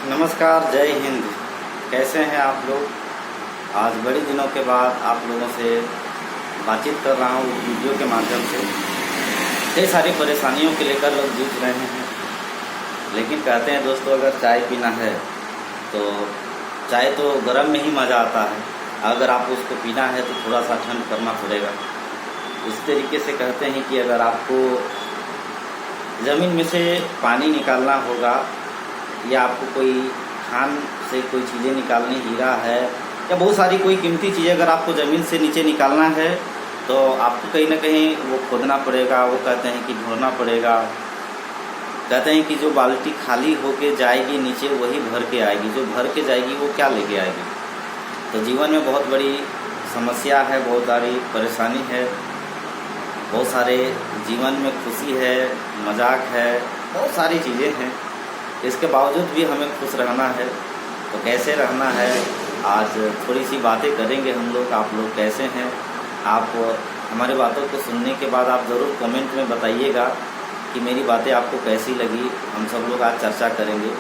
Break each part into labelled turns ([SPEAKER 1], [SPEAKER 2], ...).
[SPEAKER 1] नमस्कार, जय हिंद। कैसे हैं आप लोग? आज बड़े दिनों के बाद आप लोगों से बातचीत कर रहा हूँ वीडियो के माध्यम से। कई सारी परेशानियों के लेकर लोग जूझ रहे हैं, लेकिन कहते हैं दोस्तों अगर चाय पीना है तो चाय तो गर्म में ही मज़ा आता है। अगर आप उसको पीना है तो थोड़ा सा ठंड करना पड़ेगा। इस तरीके से कहते हैं कि अगर आपको ज़मीन में से पानी निकालना होगा या आपको कोई खान से कोई चीज़ें निकालनी, हीरा है या बहुत सारी कोई कीमती चीज़ें अगर आपको ज़मीन से नीचे निकालना है तो आपको कहीं ना कहीं वो खोदना पड़ेगा। वो कहते हैं कि ढूंढना पड़ेगा। कहते हैं कि जो बाल्टी खाली होके जाएगी नीचे वही भर के आएगी, जो भर के जाएगी वो क्या लेके आएगी। तो जीवन में बहुत बड़ी समस्या है, बहुत सारी परेशानी है, बहुत सारे जीवन में खुशी है, मजाक है, बहुत सारी चीज़ें हैं। इसके बावजूद भी हमें खुश रहना है। तो कैसे रहना है, आज थोड़ी सी बातें करेंगे हम लोग। आप लोग कैसे हैं? आप हमारी बातों को सुनने के बाद आप ज़रूर कमेंट में बताइएगा कि मेरी बातें आपको कैसी लगी। हम सब लोग आज चर्चा करेंगे,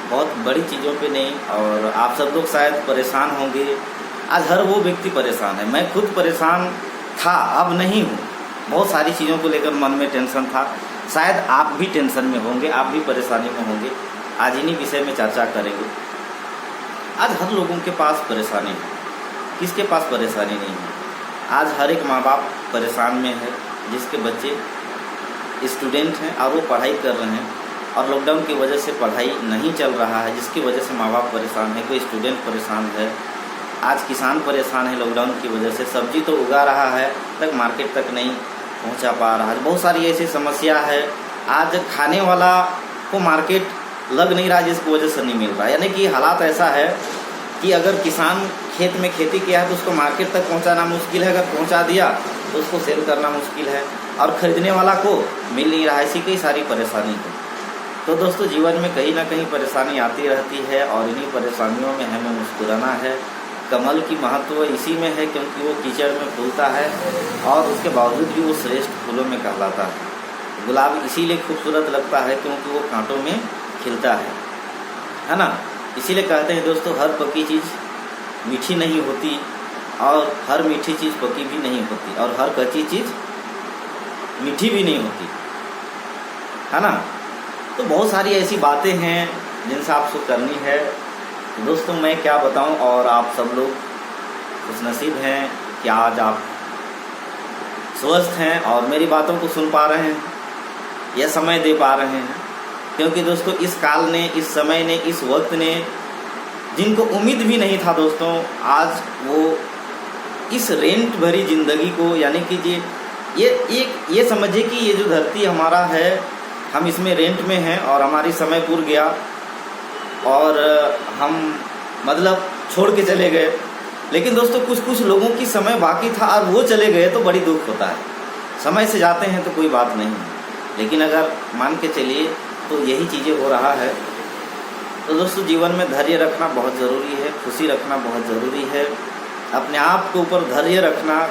[SPEAKER 1] बहुत बड़ी चीज़ों पे नहीं। और आप सब लोग शायद परेशान होंगे। आज हर वो व्यक्ति परेशान है। मैं खुद परेशान था, अब नहीं हूँ। बहुत सारी चीज़ों को लेकर मन में टेंशन था। शायद आप भी टेंशन में होंगे, आप भी परेशानी में होंगे। आज इन्हीं विषय में चर्चा करेंगे। आज हर लोगों के पास परेशानी है, किसके पास परेशानी नहीं है। आज हर एक माँ बाप परेशान में है जिसके बच्चे स्टूडेंट हैं और वो पढ़ाई कर रहे हैं और लॉकडाउन की वजह से पढ़ाई नहीं चल रहा है, जिसकी वजह से माँ बाप परेशान है। कोई स्टूडेंट परेशान है। आज किसान परेशान है लॉकडाउन की वजह से। सब्जी तो उगा रहा है, तक मार्केट तक नहीं पहुंचा पा रहा है। बहुत सारी ऐसी समस्या है। आज खाने वाला को मार्केट लग नहीं रहा, जिसकी वजह से नहीं मिल रहा। यानी कि हालात ऐसा है कि अगर किसान खेत में खेती किया है तो उसको मार्केट तक पहुंचाना मुश्किल है। अगर पहुंचा दिया तो उसको सेल करना मुश्किल है और ख़रीदने वाला को मिल नहीं रहा है। ऐसी कई सारी परेशानी है। तो दोस्तों जीवन में कहीं ना कहीं परेशानी आती रहती है और इन्हीं परेशानियों में हमें मुस्कुराना है। कमल की महत्व इसी में है क्योंकि वो कीचड़ में फूलता है और उसके बावजूद भी वो श्रेष्ठ फूलों में कहलाता है। गुलाब इसीलिए खूबसूरत लगता है क्योंकि वो कांटों में खिलता है ना। इसीलिए कहते हैं दोस्तों हर पकी चीज़ मीठी नहीं होती और हर मीठी चीज़ पकी भी नहीं होती और हर कच्ची चीज़ मीठी भी नहीं होती, है ना। तो बहुत सारी ऐसी बातें हैं जिनसे आपको करनी है। दोस्तों मैं क्या बताऊं, और आप सब लोग खुशनसीब हैं कि आज आप स्वस्थ हैं और मेरी बातों को सुन पा रहे हैं या समय दे पा रहे हैं। क्योंकि दोस्तों इस काल ने, इस समय ने, इस वक्त ने जिनको उम्मीद भी नहीं था दोस्तों, आज वो इस रेंट भरी ज़िंदगी को, यानी कि ये समझिए कि ये जो धरती हमारा है हम इसमें रेंट में हैं और हमारी समय पूर गया और हम मतलब छोड़ के चले गए। लेकिन दोस्तों कुछ लोगों की समय बाकी था और वो चले गए तो बड़ी दुख होता है। समय से जाते हैं तो कोई बात नहीं, लेकिन अगर मान के चलिए तो यही चीज़ें हो रहा है। तो दोस्तों जीवन में धैर्य रखना बहुत ज़रूरी है, खुशी रखना बहुत ज़रूरी है, अपने आप के ऊपर धैर्य रखना,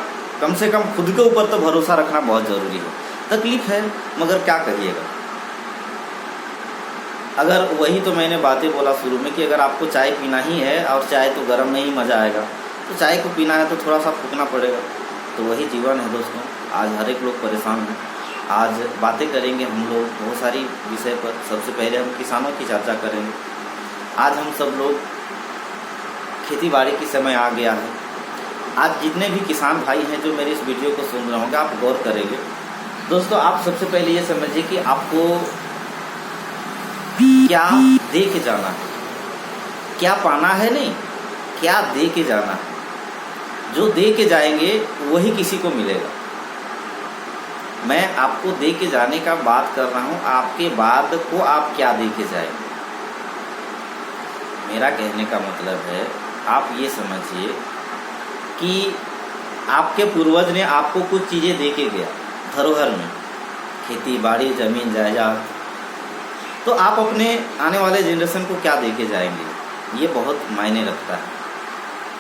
[SPEAKER 1] कम से कम खुद के ऊपर तो भरोसा रखना बहुत ज़रूरी है। तकलीफ़ है मगर क्या करिएगा। अगर वही तो मैंने बातें बोला शुरू में कि अगर आपको चाय पीना ही है और चाय तो गर्म में ही मज़ा आएगा, तो चाय को पीना है तो थोड़ा सा फूकना पड़ेगा। तो वही जीवन है दोस्तों। आज हर एक लोग परेशान हैं। आज बातें करेंगे हम लोग बहुत सारी विषय पर। सबसे पहले हम किसानों की चर्चा करेंगे। आज हम सब लोग खेती बाड़ी की समय आ गया है। आज जितने भी किसान भाई हैं जो मेरे इस वीडियो को सुन रहे होंगे, आप गौर करेंगे दोस्तों। आप सबसे पहले ये समझिए कि आपको क्या दे के जाना है, क्या पाना है, नहीं क्या दे के जाना है। जो दे के जाएंगे वही किसी को मिलेगा। मैं आपको दे के जाने का बात कर रहा हूँ, आपके बाद को आप क्या दे के जाएंगे। मेरा कहने का मतलब है आप ये समझिए कि आपके पूर्वज ने आपको कुछ चीज़ें दे के गया धरोहर में, खेती बाड़ी, ज़मीन जायदाद। तो आप अपने आने वाले जनरेशन को क्या दे के जाएंगे, ये बहुत मायने रखता है।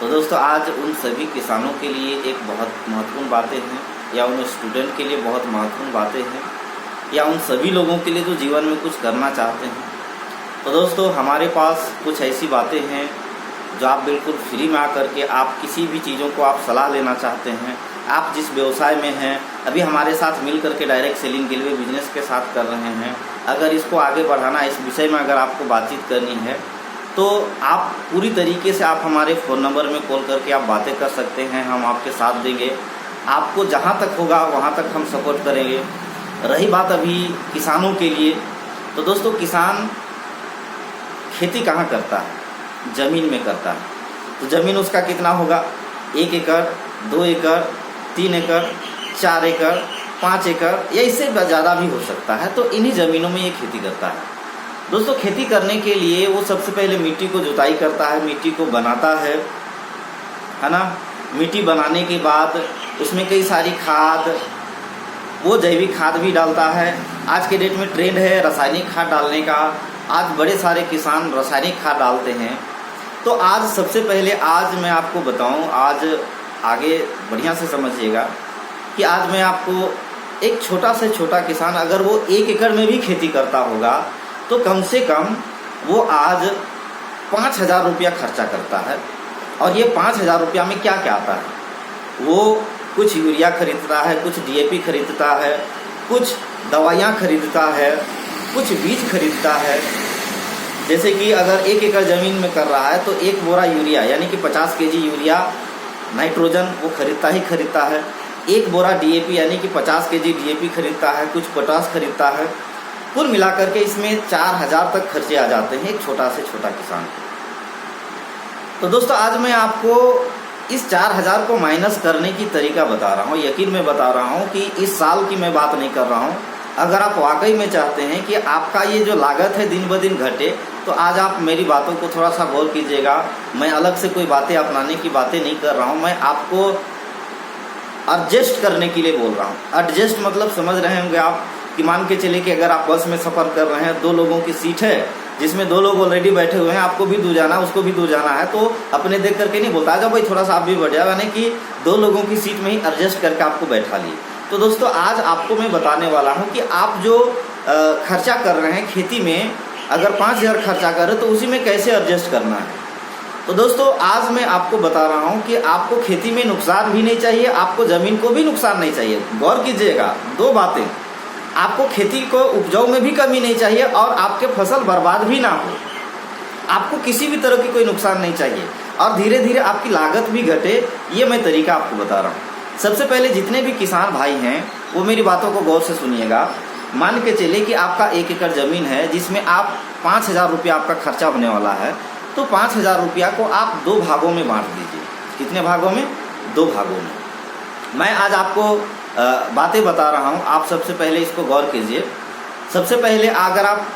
[SPEAKER 1] तो दोस्तों आज उन सभी किसानों के लिए एक बहुत महत्वपूर्ण बातें हैं, या उन स्टूडेंट के लिए बहुत महत्वपूर्ण बातें हैं, या उन सभी लोगों के लिए जो जीवन में कुछ करना चाहते हैं। तो दोस्तों हमारे पास कुछ ऐसी बातें हैं जो आप बिल्कुल फ्री में आकर के आप किसी भी चीज़ों को आप सलाह लेना चाहते हैं, आप जिस व्यवसाय में हैं अभी हमारे साथ मिल करके डायरेक्ट सेलिंग के लिए बिजनेस के साथ कर रहे हैं, अगर इसको आगे बढ़ाना, इस विषय में अगर आपको बातचीत करनी है तो आप पूरी तरीके से आप हमारे फ़ोन नंबर में कॉल करके आप बातें कर सकते हैं। हम आपके साथ देंगे, आपको जहाँ तक होगा वहाँ तक हम सपोर्ट करेंगे। रही बात अभी किसानों के लिए, तो दोस्तों किसान खेती कहाँ करता है? ज़मीन में करता है। तो ज़मीन उसका कितना होगा? 1 एकड़, 2 एकड़, 3 एकड़, 4 एकड़, 5 एकड़ या इससे ज़्यादा भी हो सकता है। तो इन्हीं ज़मीनों में ये खेती करता है। दोस्तों खेती करने के लिए वो सबसे पहले मिट्टी को जुताई करता है, मिट्टी को बनाता है ना। मिट्टी बनाने के बाद उसमें कई सारी खाद, वो जैविक खाद भी डालता है। आज के डेट में ट्रेंड है रासायनिक खाद डालने का। आज बड़े सारे किसान रासायनिक खाद डालते हैं। तो आज सबसे पहले आज मैं आपको बताऊं, आज आगे बढ़िया से समझिएगा कि आज मैं आपको एक छोटा से छोटा किसान अगर वो 1 एकड़ में भी खेती करता होगा तो कम से कम वो आज 5,000 रुपया खर्चा करता है। और ये 5,000 रुपया में क्या क्या आता है? वो कुछ यूरिया खरीदता है, कुछ DAP खरीदता है, कुछ दवाइयाँ खरीदता है, कुछ बीज खरीदता है। जैसे कि अगर 1 एकड़ ज़मीन में कर रहा है तो 1 बोरा यूरिया यानी कि 50 kg यूरिया नाइट्रोजन वो खरीदता ही खरीदता है। 1 बोरा DAP यानी कि 50 kg DAP खरीदता है, कुछ पोटास खरीदता है। कुल मिलाकर के इसमें 4,000 तक खर्चे आ जाते हैं एक छोटा से छोटा किसान को। तो दोस्तों आज मैं आपको इस 4,000 को माइनस करने की तरीका बता रहा हूँ। यकीन में बता रहा हूँ कि इस साल की मैं बात नहीं कर रहा हूँ। अगर आप वाकई में चाहते हैं कि आपका ये जो लागत है दिन ब दिन घटे तो आज आप मेरी बातों को थोड़ा सा गौर कीजिएगा। मैं अलग से कोई बातें अपनाने की बातें नहीं कर रहा हूँ, मैं आपको एडजस्ट करने के लिए बोल रहा हूँ। एडजस्ट मतलब समझ रहे होंगे आप कि मान के चले कि अगर आप बस में सफ़र कर रहे हैं, 2 लोगों की सीट है जिसमें 2 लोग ऑलरेडी बैठे हुए हैं, आपको भी दूर जाना उसको भी दूर जाना है, तो अपने देख करके नहीं बोलता जाओ भाई थोड़ा सा आप भी बढ़ जाओ, यानी कि 2 लोगों की सीट में ही एडजस्ट करके आपको बैठा लिए। तो दोस्तों आज आपको मैं बताने वाला हूँ कि आप जो खर्चा कर रहे हैं खेती में, अगर 5,000 खर्चा कर रहे हैं तो उसी में कैसे एडजस्ट करना है। तो दोस्तों आज मैं आपको बता रहा हूँ कि आपको खेती में नुकसान भी नहीं चाहिए, आपको ज़मीन को भी नुकसान नहीं चाहिए। गौर कीजिएगा 2 बातें, आपको खेती को उपजाऊ में भी कमी नहीं चाहिए और आपके फसल बर्बाद भी ना हो। आपको किसी भी तरह की कोई नुकसान नहीं चाहिए और धीरे धीरे आपकी लागत भी घटे, ये मैं तरीका आपको बता रहा हूँ। सबसे पहले जितने भी किसान भाई हैं वो मेरी बातों को गौर से सुनिएगा। मान के चले कि आपका 1 एकड़ ज़मीन है जिसमें आप 5,000 रुपया आपका खर्चा होने वाला है, तो 5,000 रुपया को आप 2 भागों में बांट दीजिए। कितने भागों में? 2 भागों में। मैं आज आपको बातें बता रहा हूँ, आप सबसे पहले इसको गौर कीजिए। सबसे पहले अगर आप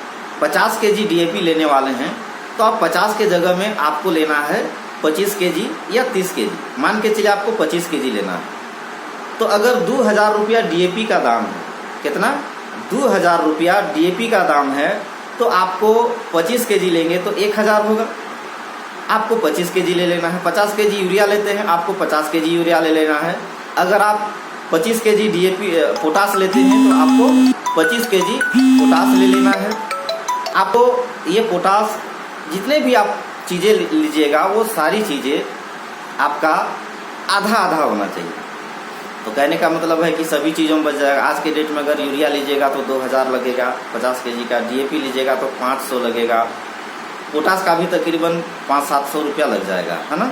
[SPEAKER 1] 50 kg DAP लेने वाले हैं तो आप 50 के जगह में आपको लेना है 25 kg या 30 kg। मान के चलिए आपको 25 kg लेना है, तो अगर 2,000 रुपया DAP का दाम है, कितना? 2,000 रुपया DAP का दाम है, तो आपको 25 kg लेंगे तो 1,000 होगा। आपको 25 kg ले लेना है। 50 kg यूरिया लेते हैं, आपको 50 kg यूरिया ले लेना है। अगर आप 25 kg DAP पोटास लेते हैं तो आपको 25 kg पोटास ले लेना है। आपको ये पोटास जितने भी आप चीज़ें लीजिएगा वो सारी चीज़ें आपका आधा आधा होना चाहिए। तो कहने का मतलब है कि सभी चीज़ों में बच जाएगा। आज के डेट में अगर यूरिया लीजिएगा तो 2,000 लगेगा 50 kg का, DAP लीजिएगा तो 500 लगेगा, पोटास का भी तकरीबन 500-700 रुपया लग जाएगा, है ना।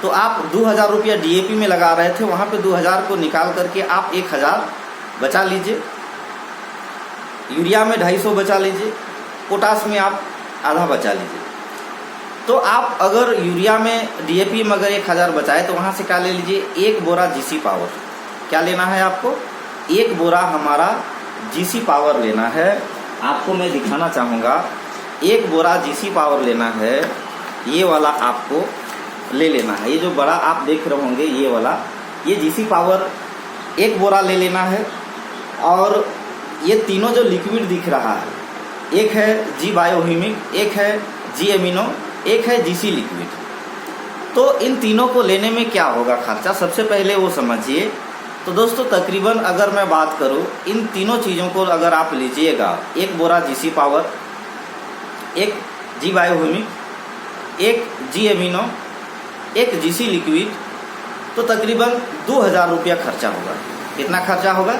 [SPEAKER 1] तो आप 2,000 रुपया DAP में लगा रहे थे, वहाँ पे 2,000 को निकाल करके आप 1,000 बचा लीजिए। यूरिया में 250 बचा लीजिए, पोटास में आप आधा बचा लीजिए। तो आप अगर यूरिया में DAP में अगर 1,000 बचाए तो वहाँ से क्या ले लीजिए? 1 बोरा GC पावर। क्या लेना है आपको? 1 बोरा हमारा GC पावर लेना है। आपको मैं दिखाना चाहूँगा, 1 बोरा GC पावर लेना है। ये वाला आपको ले लेना है, ये जो बड़ा आप देख रहे होंगे ये वाला, ये GC पावर 1 बोरा ले लेना है। और ये तीनों जो लिक्विड दिख रहा है, एक है G बायोहिमिक, एक है G एमिनो, एक है GC लिक्विड। तो इन तीनों को लेने में क्या होगा खर्चा, सबसे पहले वो समझिए। तो दोस्तों तकरीबन अगर मैं बात करूँ इन तीनों चीज़ों को अगर आप लीजिएगा, 1 बोरा GC पावर, एक जी बायोहुमिक, एक जी एमिनो, एक जीसी लिक्विड, तो तकरीबन 2000 रुपया खर्चा होगा। कितना खर्चा होगा?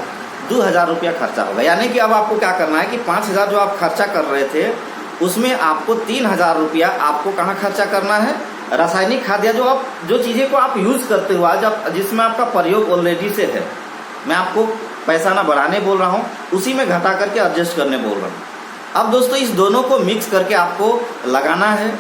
[SPEAKER 1] 2000 रुपया खर्चा होगा। यानी कि अब आपको क्या करना है कि 5000 जो आप खर्चा कर रहे थे उसमें आपको 3000 रुपया आपको कहाँ खर्चा करना है? रासायनिक खाद या जो चीज़ें को आप यूज़ करते हो आज जिसमें आपका प्रयोग ऑलरेडी से है, मैं आपको पैसा ना बढ़ाने बोल रहा हूँ, उसी में घटा करके एडजस्ट करने बोल रहा हूँ। अब दोस्तों इस दोनों को मिक्स करके आपको लगाना है।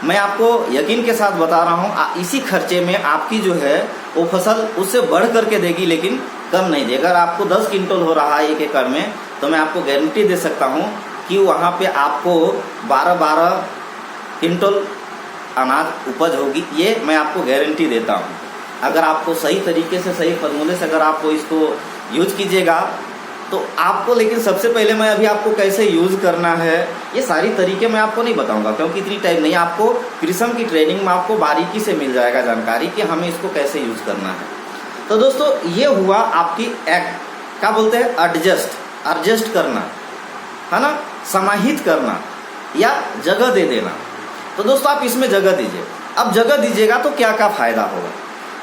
[SPEAKER 1] मैं आपको यकीन के साथ बता रहा हूँ इसी खर्चे में आपकी जो है वो फसल उससे बढ़ करके देगी, लेकिन कम नहीं देगी। अगर आपको 10 क्विंटल हो रहा है 1 एकड़ में, तो मैं आपको गारंटी दे सकता हूँ कि वहाँ पे आपको 12-12 क्विंटल अनाज उपज होगी। ये मैं आपको गारंटी देता हूँ। अगर आपको सही तरीके से, सही फार्मूले से अगर आपको इसको यूज कीजिएगा तो आपको, लेकिन सबसे पहले मैं अभी आपको कैसे यूज़ करना है ये सारी तरीके मैं आपको नहीं बताऊंगा, क्योंकि इतनी टाइम नहीं। आपको कृषि की ट्रेनिंग में आपको बारीकी से मिल जाएगा जानकारी कि हमें इसको कैसे यूज़ करना है। तो दोस्तों ये हुआ आपकी क्या बोलते हैं, एडजस्ट करना, है ना, समाहित करना या जगह दे देना। तो दोस्तों आप इसमें जगह दीजिए। अब जगह दीजिएगा तो क्या क्या फ़ायदा होगा?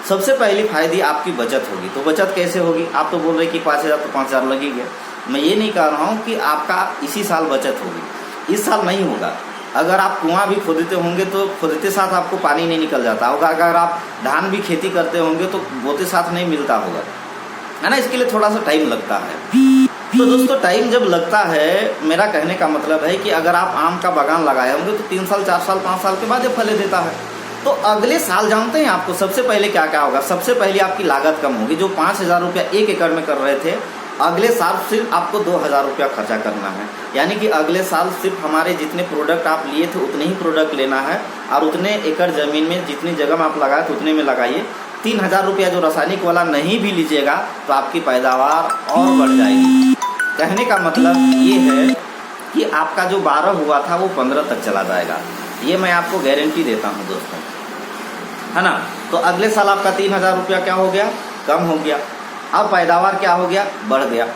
[SPEAKER 1] सबसे पहली फायदे आपकी बचत होगी। तो बचत कैसे होगी? आप तो बोल रहे कि 5000 तो 5000 लगेगा। मैं ये नहीं कह रहा हूँ कि आपका इसी साल बचत होगी, इस साल नहीं होगा। अगर आप कुआं भी खोदते होंगे तो खोदते साथ आपको पानी नहीं निकल जाता होगा। अगर आप धान भी खेती करते होंगे तो बोते साथ नहीं मिलता होगा, है ना। इसके लिए थोड़ा सा टाइम लगता है। तो दोस्तों टाइम जब लगता है, मेरा कहने का मतलब है कि अगर आप आम का बागान लगाए होंगे तो 3 साल 4 साल 5 साल के बाद ये फले देता है। तो अगले साल जानते हैं आपको सबसे पहले क्या क्या होगा? सबसे पहले आपकी लागत कम होगी। जो 5000 रुपया 1 एकड़ में कर रहे थे, अगले साल सिर्फ आपको 2000 रुपया खर्चा करना है। यानी कि अगले साल सिर्फ हमारे जितने प्रोडक्ट आप लिए थे उतने ही प्रोडक्ट लेना है, और उतने एकड़ ज़मीन में जितनी जगह में आप लगाए थे उतने में लगाइए। 3000 रुपया जो रासायनिक वाला नहीं भी लीजिएगा तो आपकी पैदावार और बढ़ जाएगी। कहने का मतलब ये है कि आपका जो 12 हुआ था वो 15 तक चला जाएगा। ये मैं आपको गारंटी देता हूँ दोस्तों, है ना। तो अगले साल आपका 3000 रुपया क्या हो गया? कम हो गया। अब पैदावार क्या हो गया? बढ़ गया।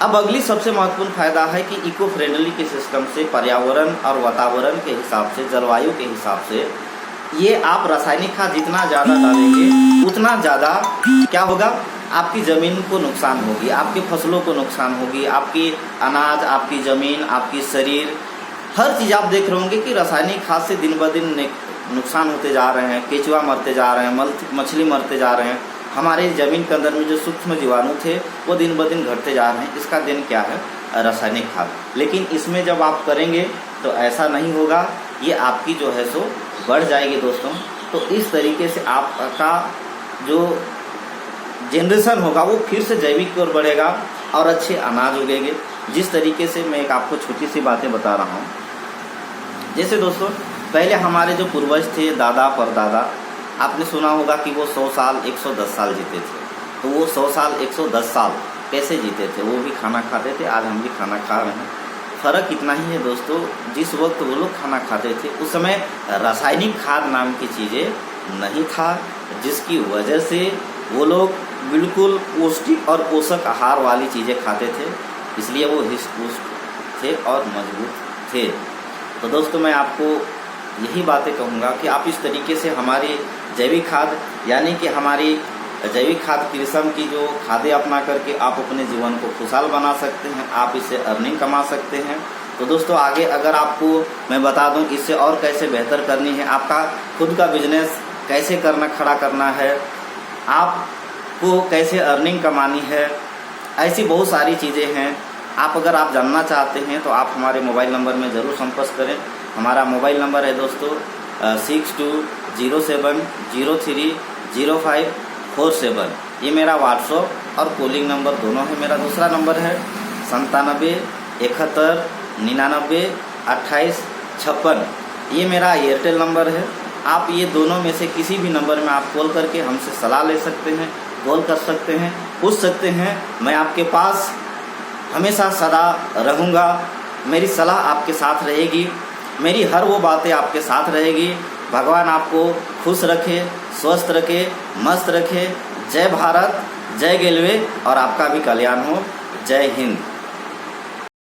[SPEAKER 1] अब अगली सबसे महत्वपूर्ण फायदा है कि इको फ्रेंडली के सिस्टम से, पर्यावरण और वातावरण के हिसाब से, जलवायु के हिसाब से, ये आप रासायनिक खाद जितना ज़्यादा डालेंगे उतना ज़्यादा क्या होगा? आपकी ज़मीन को नुकसान होगी, आपकी फसलों को नुकसान होगी, आपकी अनाज, आपकी ज़मीन, आपकी शरीर, हर चीज़ आप देख रहे होंगे कि रासायनिक खाद से दिन ब दिन नुकसान होते जा रहे हैं। केचुआ मरते जा रहे हैं, मछली मरते जा रहे हैं। हमारे ज़मीन के अंदर में जो सूक्ष्म जीवाणु थे वो दिन ब दिन घटते जा रहे हैं। इसका दिन क्या है? रासायनिक खाद। लेकिन इसमें जब आप करेंगे तो ऐसा नहीं होगा, ये आपकी जो है सो बढ़ जाएगी दोस्तों। तो इस तरीके से आपका जो जनरेशन होगा वो फिर से जैविक की ओर बढ़ेगा और अच्छे अनाज उगेंगे। जिस तरीके से मैं एक आपको छोटी सी बातें बता रहा हूँ, जैसे दोस्तों पहले हमारे जो पूर्वज थे, दादा परदादा, आपने सुना होगा कि वो 100 साल 110 साल जीते थे। तो वो 100 साल 110 साल कैसे जीते थे? वो भी खाना खाते थे, आज हम भी खाना खा रहे हैं। फ़र्क इतना ही है दोस्तों, जिस वक्त वो लोग खाना खाते थे उस समय रासायनिक खाद नाम की चीज़ें नहीं था, जिसकी वजह से वो लोग बिल्कुल पौष्टिक और पोषक आहार वाली चीज़ें खाते थे, इसलिए वो हिष्ट-पुष्ट थे और मजबूत थे। तो दोस्तों मैं आपको यही बातें कहूँगा कि आप इस तरीके से हमारी जैविक खाद, यानी कि हमारी जैविक खाद कृषि की जो खादें अपना करके आप अपने जीवन को खुशहाल बना सकते हैं, आप इससे अर्निंग कमा सकते हैं। तो दोस्तों आगे अगर आपको मैं बता दूं इससे और कैसे बेहतर करनी है, आपका खुद का बिजनेस कैसे खड़ा करना है, आपको कैसे अर्निंग कमानी है, ऐसी बहुत सारी चीज़ें हैं। अगर आप जानना चाहते हैं तो आप हमारे मोबाइल नंबर में ज़रूर संपर्क करें। हमारा मोबाइल नंबर है दोस्तों 6207030547। ये मेरा व्हाट्सअप और कॉलिंग नंबर दोनों है। मेरा दूसरा नंबर है 9771992856। ये मेरा एयरटेल नंबर है। आप ये दोनों में से किसी भी नंबर में आप कॉल करके हमसे सलाह ले सकते हैं, कॉल कर सकते हैं, पूछ सकते हैं। मैं आपके पास हमेशा सदा रहूँगा। मेरी सलाह आपके साथ रहेगी, मेरी हर वो बातें आपके साथ रहेगी। भगवान आपको खुश रखे, स्वस्थ रखे, मस्त रखे। जय भारत, जय गेलवे और आपका भी कल्याण हो। जय हिंद।